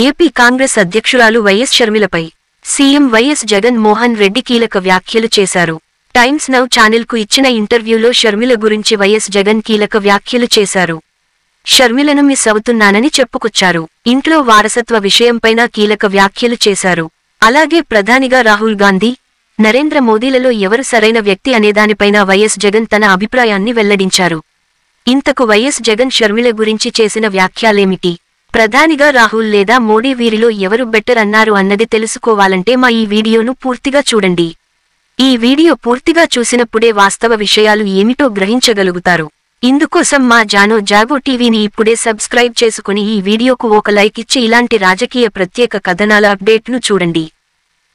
AP Congress అధ్యక్షురాలు YS షర్మిలపై CM YS Jagan Mohan Reddy కీలక వ్యాఖ్యలు చేశారు. టైమ్స్ నౌ ఛానెల్కు ఇచ్చిన ఇంటర్వ్యూలో షర్మిల గురించి వైఎస్ జగన్ కీలక వ్యాఖ్యలు చేశారు. షర్మిలను మిస్ అవుతున్నానని చెప్పుకొచ్చారు. ఇంట్లో వారసత్వ విషయంపైన కీలక వ్యాఖ్యలు చేశారు. అలాగే ప్రధానిగా రాహుల్ గాంధీ, నరేంద్ర మోదీలలో ఎవరు సరైన వ్యక్తి అనేదానిపైన వైఎస్ జగన్ తన అభిప్రాయాన్ని వెల్లడించారు. ఇంతకు వైఎస్ జగన్ షర్మిల గురించి చేసిన వ్యాఖ్యలేమిటి? ప్రధానిగా రాహుల్ లేదా మోడీ వీరిలో ఎవరు బెటర్ అన్నారు అన్నది తెలుసుకోవాలంటే మా ఈ వీడియోను పూర్తిగా చూడండి. ఈ వీడియో పూర్తిగా చూసినప్పుడే వాస్తవ విషయాలు ఏమిటో గ్రహించగలుగుతారు. ఇందుకోసం మా జాగో టీవీని ఇప్పుడే సబ్స్క్రైబ్ చేసుకుని ఈ వీడియోకు ఒక లైక్ ఇచ్చి ఇలాంటి రాజకీయ ప్రత్యేక కథనాల అప్డేట్ను చూడండి.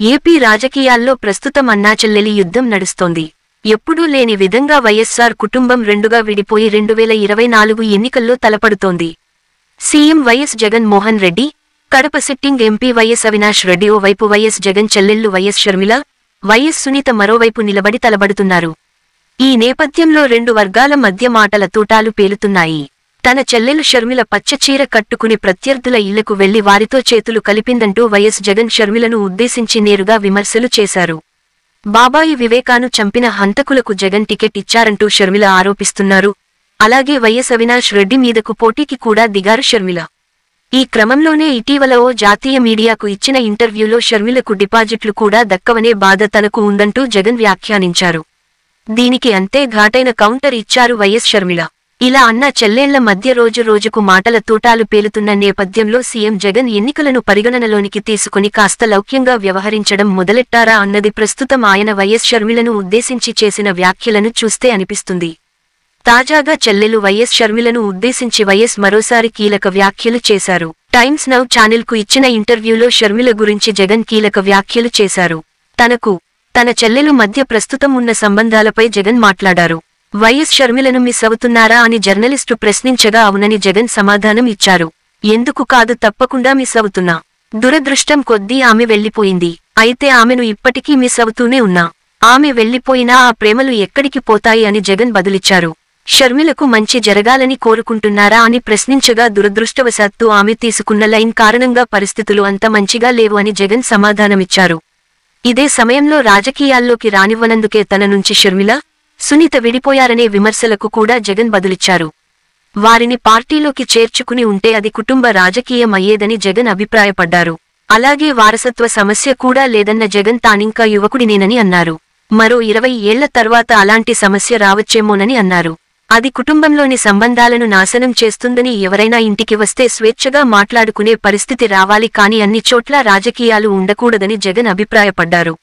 ఏపీ రాజకీయాల్లో ప్రస్తుతం అన్నాచెల్లెలి యుద్ధం నడుస్తోంది. ఎప్పుడూ లేని విధంగా వైఎస్ఆర్ కుటుంబం రెండుగా విడిపోయి 2024 ఎన్నికల్లో తలపడుతోంది. CM YS Jagan Mohan Reddy, Kadapa sitting MP YS Avinash Reddy ఓవైపు వైఎస్ జగన్ చెల్లెళ్లు వైఎస్ షర్మిల, వైఎస్ సునీత మరోవైపు నిలబడి తలబడుతున్నారు. ఈ నేపథ్యంలో రెండు వర్గాల మధ్య మాటల తూటాలు పేలుతున్నాయి. తన చెల్లెలు షర్మిల పచ్చచీర కట్టుకుని ప్రత్యర్థుల ఇళ్లకు వెళ్లి వారితో చేతులు కలిపిందంటూ వైఎస్ జగన్ షర్మిలను ఉద్దేశించి నేరుగా విమర్శలు చేశారు. బాబాయి వివేకాను చంపిన హంతకులకు జగన్ టికెట్ ఇచ్చారంటూ షర్మిల ఆరోపిస్తున్నారు. అలాగే వైఎస్ అవినాష్ రెడ్డి మీదకు పోటీకి కూడా దిగారు షర్మిల. ఈ క్రమంలోనే ఇటీవల ఓ జాతీయ మీడియాకు ఇచ్చిన ఇంటర్వ్యూలో షర్మిలకు డిపాజిట్లు కూడా దక్కవనే బాధ తనకు ఉందంటూ జగన్ వ్యాఖ్యానించారు. దీనికి అంతే ఘాటైన కౌంటర్ ఇచ్చారు వైఎస్ షర్మిల. ఇలా అన్న చెల్లెళ్ల మధ్య రోజు రోజుకు మాటల తూటాలు పేలుతున్న నేపథ్యంలో సీఎం జగన్ ఎన్నికలను పరిగణనలోనికి తీసుకుని కాస్త లౌక్యంగా వ్యవహరించడం మొదలెట్టారా అన్నది ప్రస్తుతం ఆయన వైఎస్ షర్మిలను ఉద్దేశించి చేసిన వ్యాఖ్యలను చూస్తే అనిపిస్తుంది. తాజాగా చెల్లెలు వైఎస్ షర్మిలను ఉద్దేశించి వైఎస్ మరోసారి కీలక వ్యాఖ్యలు చేశారు. టైమ్స్ నౌ ఛానెల్కు ఇచ్చిన ఇంటర్వ్యూలో షర్మిల గురించి జగన్ కీలక వ్యాఖ్యలు చేశారు. తన చెల్లెలు మధ్య ప్రస్తుతం ఉన్న సంబంధాలపై జగన్ మాట్లాడారు. వైఎస్ షర్మిలను మిస్ అవుతున్నారా అని జర్నలిస్టు ప్రశ్నించగా అవునని జగన్ సమాధానం ఇచ్చారు. ఎందుకు కాదు, తప్పకుండా మిస్ అవుతున్నా. దురదృష్టం కొద్దీ ఆమె వెళ్లిపోయింది. అయితే ఆమెను ఇప్పటికీ మిస్ అవుతూనే ఉన్నా. ఆమె వెళ్లిపోయినా ఆ ప్రేమలు ఎక్కడికి పోతాయి అని జగన్ బదులిచ్చారు. షర్మిలకు మంచి జరగాలని కోరుకుంటున్నారా అని ప్రశ్నించగా దురదృష్టవశాత్తు ఆమె తీసుకున్న లైన్ కారణంగా పరిస్థితులు అంత మంచిగా లేవు అని జగన్ సమాధానమిచ్చారు. ఇదే సమయంలో రాజకీయాల్లోకి రానివ్వనందుకే తన నుంచి షర్మిల, సునీత విడిపోయారనే విమర్శలకు కూడా జగన్ బదులిచ్చారు. వారిని పార్టీలోకి చేర్చుకుని ఉంటే అది కుటుంబ రాజకీయం అయ్యేదని జగన్ అభిప్రాయపడ్డారు. అలాగే వారసత్వ సమస్య కూడా లేదన్న జగన్ తానింకా యువకుడినేనని అన్నారు. మరో 20 ఏళ్ల తర్వాత అలాంటి సమస్య రావచ్చేమోనని అన్నారు. అది కుటుంబంలోని సంబంధాలను నాశనం చేస్తుందని, ఎవరైనా ఇంటికి వస్తే స్వేచ్ఛగా మాట్లాడుకునే పరిస్థితి రావాలి కానీ అన్ని చోట్ల రాజకీయాలు ఉండకూడదని జగన్ అభిప్రాయపడ్డారు.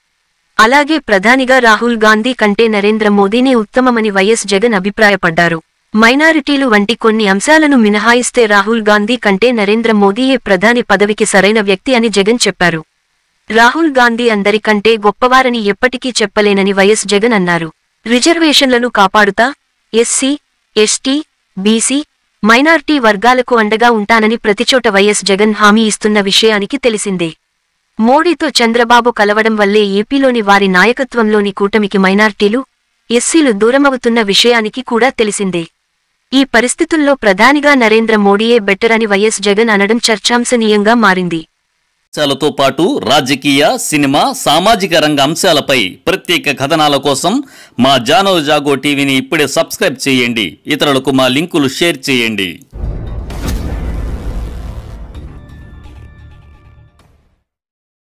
అలాగే ప్రధానిగా రాహుల్ గాంధీ కంటే నరేంద్ర మోదీనే ఉత్తమమని వైఎస్ జగన్ అభిప్రాయపడ్డారు. మైనారిటీలు వంటి కొన్ని అంశాలను మినహాయిస్తే రాహుల్ గాంధీ కంటే నరేంద్ర మోదీయే ప్రధాని పదవికి సరైన వ్యక్తి అని జగన్ చెప్పారు. రాహుల్ గాంధీ అందరికంటే గొప్పవారని ఎప్పటికీ చెప్పలేనని వైఎస్ జగన్ అన్నారు. రిజర్వేషన్లను కాపాడుతా ఎస్సీ, ఎస్టీ, బీసీ, మైనార్టీ వర్గాలకు అండగా ఉంటానని ప్రతిచోట వైఎస్ జగన్ హామీ ఇస్తున్న విషయానికి తెలిసిందే. మోడీతో చంద్రబాబు కలవడం వల్లే ఏపీలోని వారి నాయకత్వంలోని కూటమికి మైనార్టీలు, ఎస్సీలు దూరమవుతున్న విషయానికి కూడా తెలిసిందే. ఈ పరిస్థితుల్లో ప్రధానిగా నరేంద్ర మోడీయే బెటర్ అని వైఎస్ జగన్ అనడం చర్చాంశనీయంగా మారింది. అంశాలతో పాటు రాజకీయ, సినిమా, సామాజిక రంగ అంశాలపై ప్రత్యేక కథనాల కోసం మా జాగో టీవీని ఇప్పుడే సబ్స్క్రైబ్ చేయండి. ఇతరులకు మా లింకులు షేర్ చేయండి.